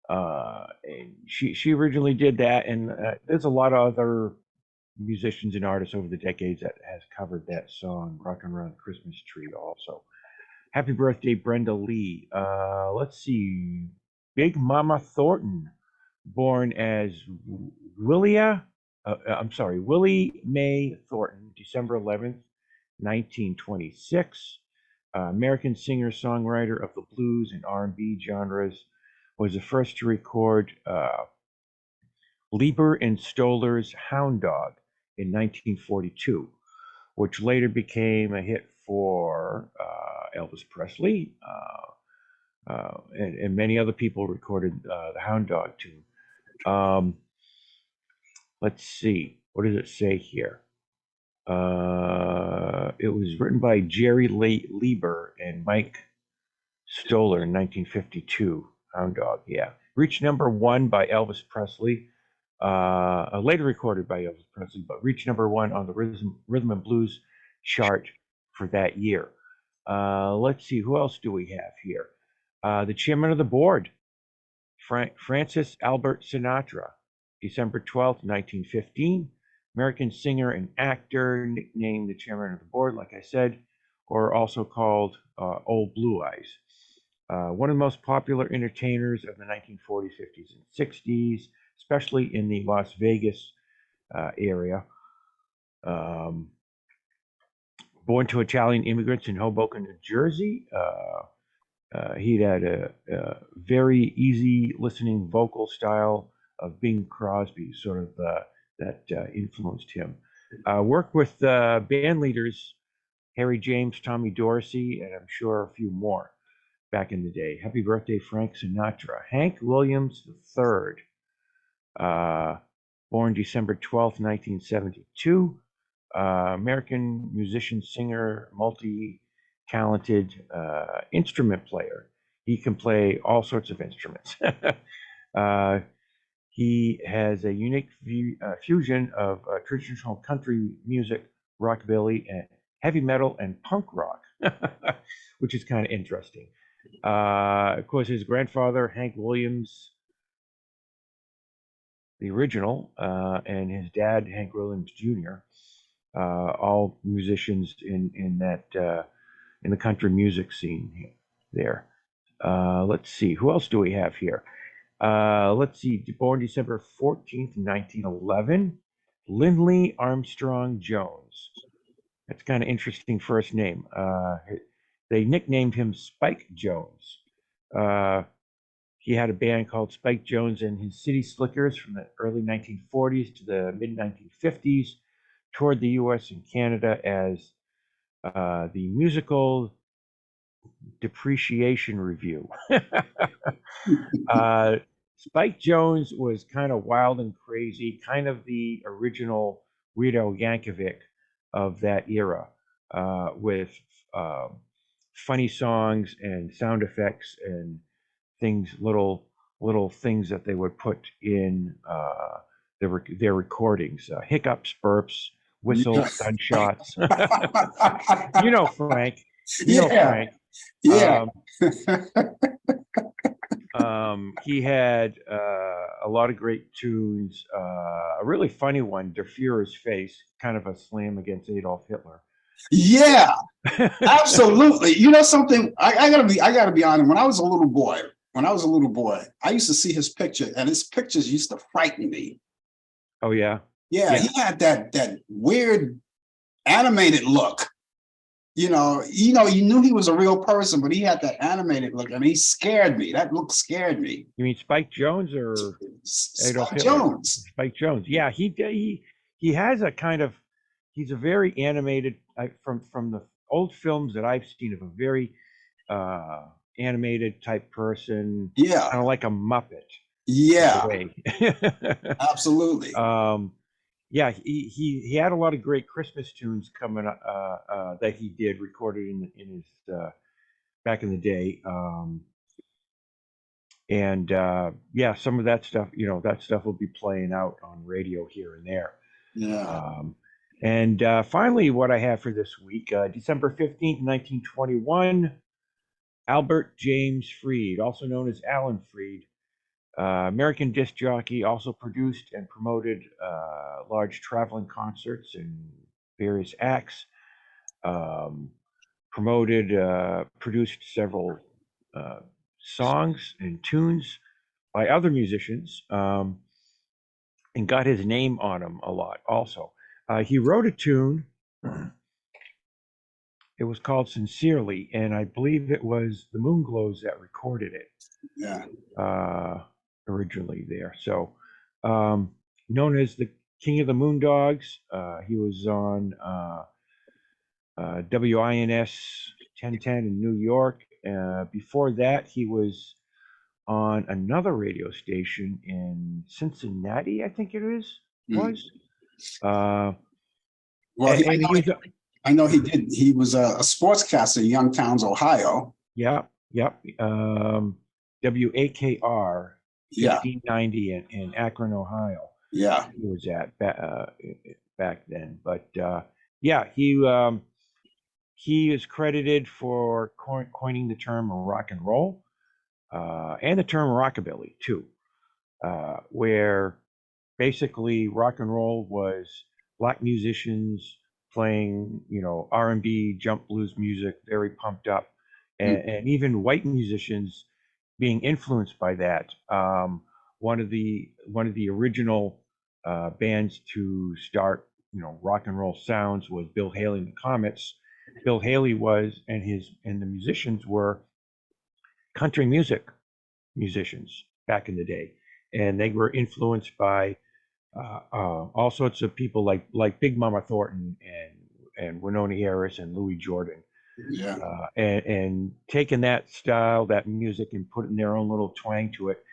And she originally did that, and there's a lot of other musicians and artists over the decades that has covered that song, Rockin' Around the Christmas Tree also. Happy birthday, Brenda Lee. Let's see. Big Mama Thornton, born as Willie Mae Thornton, December 11th, 1926. American singer, songwriter of the blues and R&B genres, was the first to record Lieber and Stoller's Hound Dog in 1942, which later became a hit for Elvis Presley, and many other people recorded the Hound Dog tune. Let's see, what does it say here? It was written by Jerry Lieber and Mike Stoller in 1952. Hound Dog, yeah. Reached number 1 by Elvis Presley later recorded by Elvis Presley, but reached #1 on the Rhythm and Blues chart for that year. Let's see, who else do we have here? The chairman of the board, Francis Albert Sinatra, December 12th, 1915. American singer and actor, nicknamed the chairman of the board, like I said, or also called Old Blue Eyes. One of the most popular entertainers of the 1940s, 50s, and 60s, especially in the Las Vegas area. Born to Italian immigrants in Hoboken, New Jersey. He had a very easy listening vocal style of Bing Crosby, sort of that influenced him. Worked with band leaders Harry James, Tommy Dorsey, and I'm sure a few more back in the day. Happy birthday, Frank Sinatra. Hank Williams III, born December 12th, 1972. American musician, singer, multi-talented instrument player. He can play all sorts of instruments. He has a unique fusion of traditional country music, rockabilly, and heavy metal and punk rock, which is kind of interesting. Of course, his grandfather, Hank Williams, the original, and his dad, Hank Williams Jr., all musicians in the country music scene there. Let's see, who else do we have here? Let's see, born December 14th, 1911, Lindley Armstrong Jones. That's kind of interesting first name. They nicknamed him Spike Jones. He had a band called Spike Jones and his City Slickers from the early 1940s to the mid 1950s, toured the US and Canada as the Musical Depreciation Review. Spike Jones was kind of wild and crazy, kind of the original Weird Al Yankovic of that era, with funny songs and sound effects and things, little things that they would put in their recordings, hiccups, burps, whistles, gunshots. You know Frank. Frank. Yeah. He had a lot of great tunes. A really funny one, Der Fuhrer's Face, kind of a slam against Adolf Hitler. Yeah, absolutely. You know something? I gotta be honest. When I was a little boy, I used to see his picture, and his pictures used to frighten me. Oh yeah. Yeah, he had that weird animated look. You knew he was a real person, but he had that animated look, and he scared me. That look scared me. You mean Spike Jones or Adolf Spike Hitler? Jones? Spike Jones. Yeah, he has a kind of, he's a very animated, from the old films that I've seen, of a very animated type person. Yeah, kind of like a Muppet. Yeah, way. Absolutely. Yeah, he had a lot of great Christmas tunes coming that he did recorded in his back in the day, and yeah, some of that stuff, that stuff will be playing out on radio here and there. Yeah. And finally, what I have for this week, December 15th, 1921, Albert James Freed, also known as Allan Freed, American disc jockey, also produced and promoted large traveling concerts and various acts, produced several songs and tunes by other musicians, and got his name on them a lot also. He wrote a tune. It was called Sincerely, and I believe it was the Moonglows that recorded it. Yeah. Originally there. So, known as the King of the Moondogs, he was on WINS 1010 in New York. Before that, he was on another radio station in Cincinnati, I think it was. Well, I know he did. He was a sportscaster in Youngtowns, Ohio. Yeah. WAKR 1590 in Akron, Ohio. Yeah. he was at back then. But yeah, he is credited for coining the term rock and roll and the term rockabilly too, where basically rock and roll was black musicians playing, R&B, jump blues music, very pumped up, and even white musicians being influenced by that. One of the original bands to start, rock and roll sounds was Bill Haley and the Comets. Bill Haley was, and the musicians were country music musicians back in the day, and they were influenced by all sorts of people like Big Mama Thornton and Winona Harris and Louis Jordan, Yeah. and taking that style, that music, and putting their own little twang to it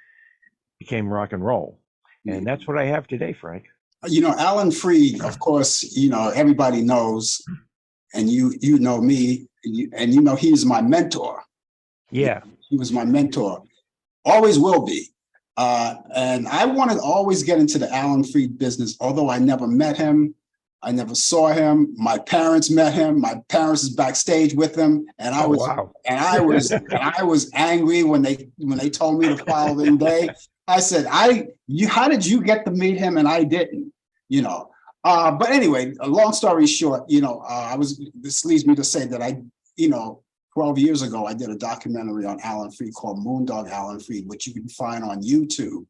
became rock and roll, and that's what I have today, Frank. Allan Freed, of course, everybody knows, and you know me, and he's my mentor. Yeah, he was my mentor, always will be. And I wanted to always get into the Allan Freed business, although I never met him. I never saw him. My parents met him. My parents is backstage with him, and I was angry when they told me the following day. I said, how did you get to meet him and I didn't? But anyway, a long story short, this leads me to say that 12 years ago, I did a documentary on Allan Freed called Moondog Allan Freed, which you can find on YouTube,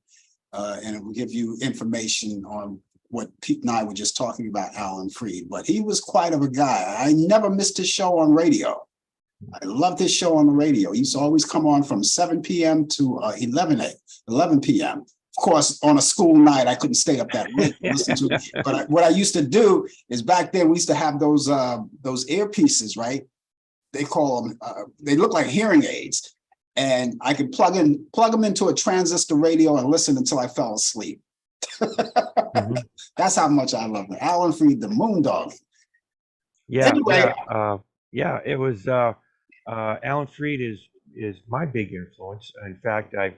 and it will give you information on what Pete and I were just talking about Allan Freed. But he was quite of a guy. I never missed his show on radio. I loved his show on the radio. He used to always come on from 7 p.m. to 11 p.m. Of course, on a school night, I couldn't stay up that late to listen to it. But what I used to do is back then we used to have those earpieces, right? They call them, they look like hearing aids. And I could plug them into a transistor radio and listen until I fell asleep. Mm-hmm. That's how much I love it. Allan Freed, the Moondog. Yeah. Anyway, it was Allan Freed is my big influence. In fact, I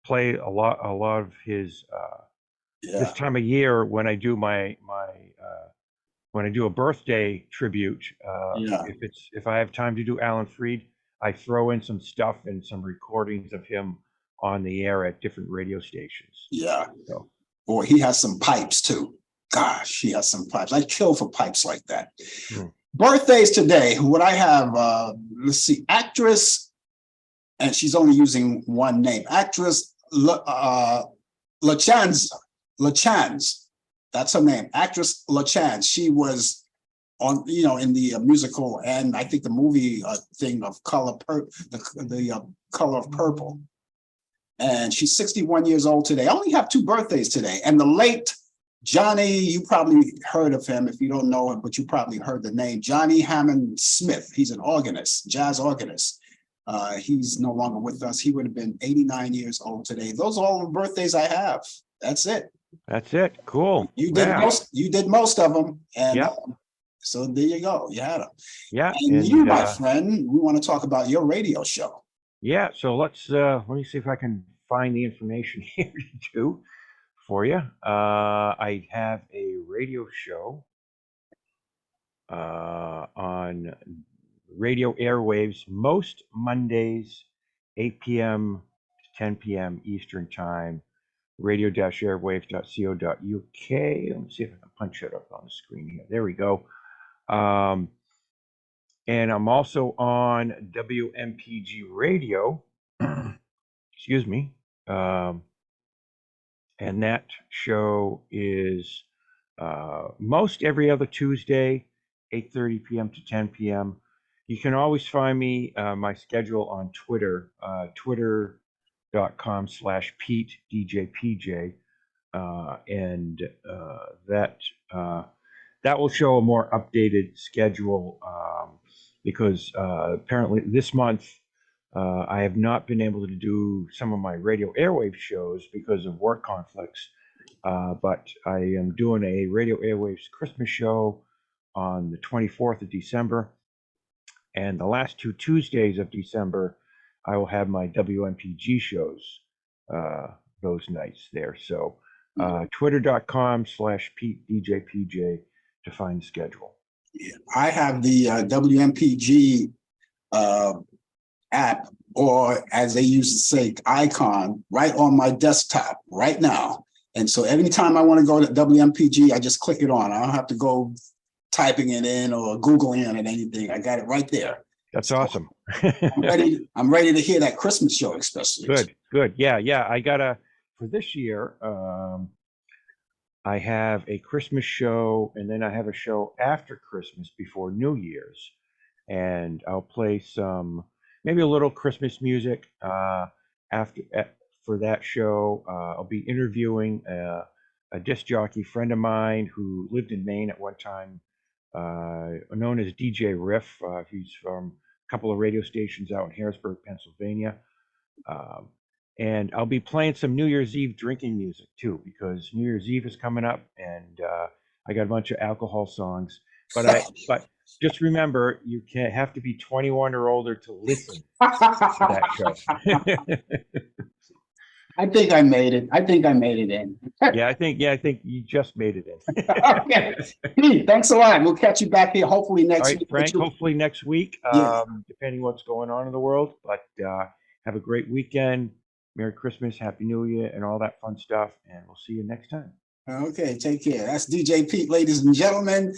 play a lot of his this time of year when I do when I do a birthday tribute. If I have time to do Allan Freed, I throw in some stuff and some recordings of him on the air at different radio stations. Yeah. So. Boy, he has some pipes too. Gosh, he has some pipes. I kill for pipes like that. Birthdays today. What I have, let's see, actress, and she's only using one name. Actress LaChanze. That's her name. Actress LaChanze. She was on, in the musical and I think the movie thing of the Color of Purple. And she's 61 years old today. I only have 2 birthdays today. And the late Johnny, you probably heard of him. If you don't know him, but you probably heard the name, Johnny Hammond Smith. He's an organist, jazz organist. He's no longer with us. He would have been 89 years old today. Those are all the birthdays I have. That's it. That's it. Cool. You did most of them. And so there you go. You had them. Yeah. And you, my friend, we want to talk about your radio show. Yeah. So let me see if I can find the information here too for you. I have a radio show on radio airwaves most Mondays, 8 p.m. to 10 p.m. Eastern Time, radio-airwaves.co.uk. Let me see if I can punch it up on the screen here. There we go. And I'm also on WMPG Radio. Excuse me. And that show is most every other Tuesday, 8:30 p.m. to 10 p.m. You can always find me, my schedule on Twitter, twitter.com/PeteDJPJ. And that will show a more updated schedule because apparently this month I have not been able to do some of my radio airwave shows because of work conflicts. But I am doing a Radio Airwaves Christmas show on the 24th of December. And the last 2 Tuesdays of December, I will have my WMPG shows those nights there. So twitter.com/PeteDJPJ to find the schedule. Yeah. I have the WMPG app, or as they used to say, icon, right on my desktop right now. And so anytime I want to go to WMPG, I just click it on. I don't have to go typing it in or Googling it or anything. I got it right there. That's So awesome. I'm ready to hear that Christmas show, especially. Good. Yeah. I got for this year, I have a Christmas show, and then I have a show after Christmas before New Year's. And I'll play maybe a little Christmas music for that show. I'll be interviewing a disc jockey friend of mine who lived in Maine at one time, known as DJ Riff. He's from a couple of radio stations out in Harrisburg, Pennsylvania. And I'll be playing some New Year's Eve drinking music too, because New Year's Eve is coming up, and I got a bunch of alcohol songs. But just remember, you have to be 21 or older to listen to that show. I think I made it. I think I made it in. I think you just made it in. Okay. Pete, thanks a lot. We'll catch you back here hopefully next week. Frank, hopefully next week, depending what's going on in the world. But have a great weekend. Merry Christmas, Happy New Year, and all that fun stuff. And we'll see you next time. Okay, take care. That's DJ Pete, ladies and gentlemen.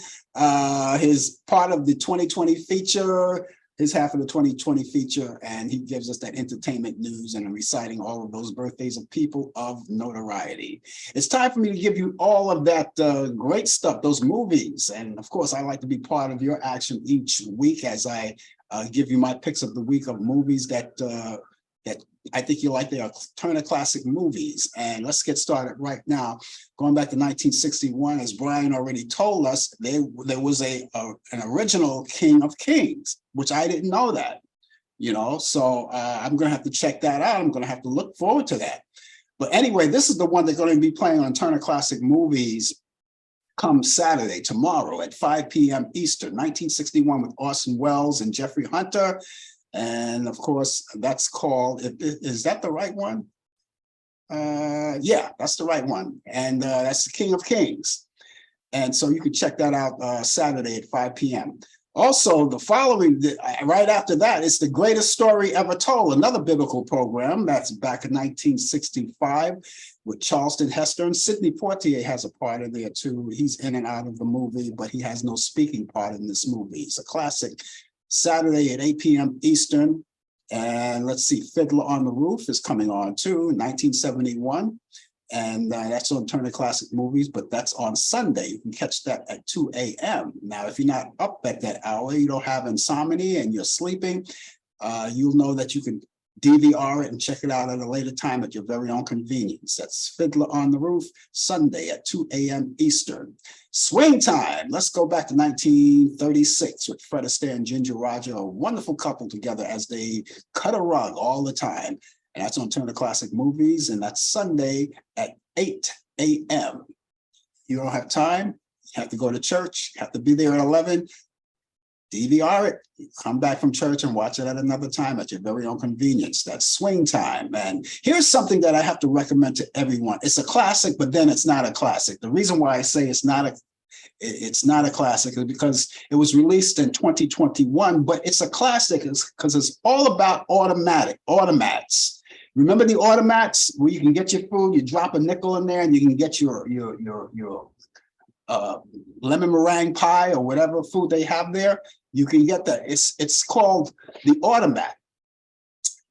His part of the 2020 feature, his half of the 2020 feature, and he gives us that entertainment news and reciting all of those birthdays of people of notoriety. It's time for me to give you all of that great stuff, those movies. And of course, I like to be part of your action each week as I give you my picks of the week of movies that I think you like. They are Turner Classic Movies. And let's get started right now. Going back to 1961, as Brian already told us, there was an original King of Kings, which I didn't know that, so I'm going to have to check that out. I'm going to have to look forward to that. But anyway, this is the one they're going to be playing on Turner Classic Movies come Saturday, tomorrow at 5 p.m. Eastern, 1961 with Orson Welles and Jeffrey Hunter. And of course, that's called, is that the right one? Yeah, that's the right one. And that's the King of Kings. And so you can check that out Saturday at 5 p.m. Also, the following, right after that, is The Greatest Story Ever Told, another biblical program that's back in 1965 with Charleston Heston. And Sidney Poitier has a part in there too. He's in and out of the movie, but he has no speaking part in this movie. It's a classic. Saturday at 8 p.m. Eastern. And let's see, Fiddler on the Roof is coming on too, 1971. And that's on Turner Classic Movies, but that's on Sunday. You can catch that at 2 a.m. Now, if you're not up at that hour, you don't have insomnia and you're sleeping, you'll know that you can DVR it and check it out at a later time at your very own convenience. That's Fiddler on the Roof, Sunday at 2 a.m. Eastern. Swing Time. Let's go back to 1936 with Fred Astaire and Ginger Roger, a wonderful couple together as they cut a rug all the time. And that's on Turner Classic Movies, and that's Sunday at 8 a.m. You don't have time, you have to go to church, you have to be there at 11. DVR it, you come back from church and watch it at another time at your very own convenience. That's Swing Time. And here's something that I have to recommend to everyone. It's a classic, but then it's not a classic. The reason why I say it's not a classic is because it was released in 2021, but it's a classic because it's all about automats. Remember the automats where you can get your food, you drop a nickel in there and you can get your lemon meringue pie or whatever food they have there. You can get that. It's called The Automat.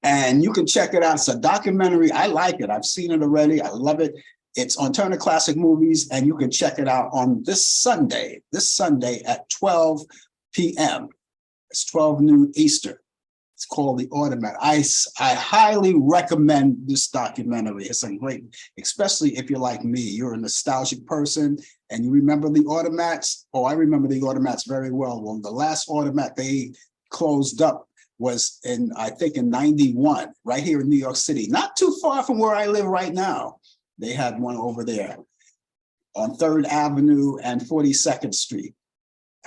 And you can check it out. It's a documentary. I like it. I've seen it already. I love it. It's on Turner Classic Movies, and you can check it out on this Sunday at 12 p.m. It's 12 noon Eastern. It's called The Automat. I highly recommend this documentary. It's a great, especially if you're like me, you're a nostalgic person and you remember the automats. Oh, I remember the automats very well. Well, the last automat they closed up was I think in 91, right here in New York City, not too far from where I live right now. They had one over there on 3rd Avenue and 42nd Street.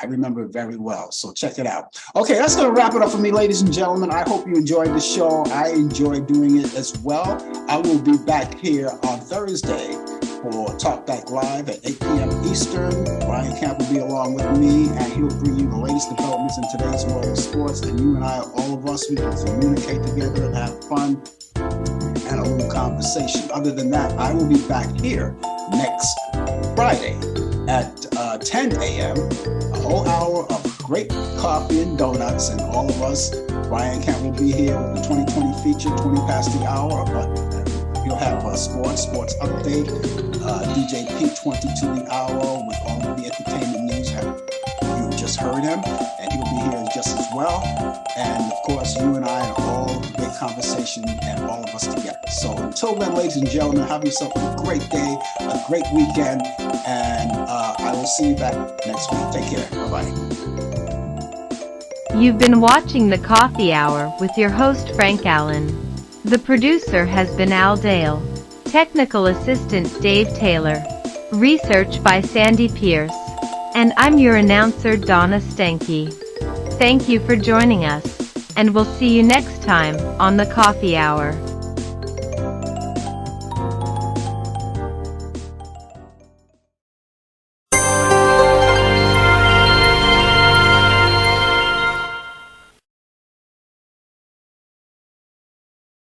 I remember it very well. So check it out. Okay, that's going to wrap it up for me, ladies and gentlemen. I hope you enjoyed the show. I enjoyed doing it as well. I will be back here on Thursday for Talk Back Live at 8 p.m. Eastern. Brian Camp will be along with me, and he'll bring you the latest developments in today's world of sports. And you and I, all of us, we can communicate together and have fun and a little conversation. Other than that, I will be back here next Friday at 10 a.m. A whole hour of great coffee and donuts, and all of us. Brian Camp will be here with the 2020 feature, 20 past the hour. But you'll have a sports update, DJ P22 the hour with all of the entertainment news. You just heard him, and he'll be here just as well. And of course, you and I are all great conversation, and all of us together. So until then, ladies and gentlemen, have yourself a great day, a great weekend, and I will see you back next week. Take care. Bye-bye. You've been watching The Coffee Hour with your host Frank Allen. The producer has been Al Dale. Technical assistant Dave Taylor. Research by Sandy Pierce. And I'm your announcer Donna Stenke. Thank you for joining us, and we'll see you next time on The Coffee Hour.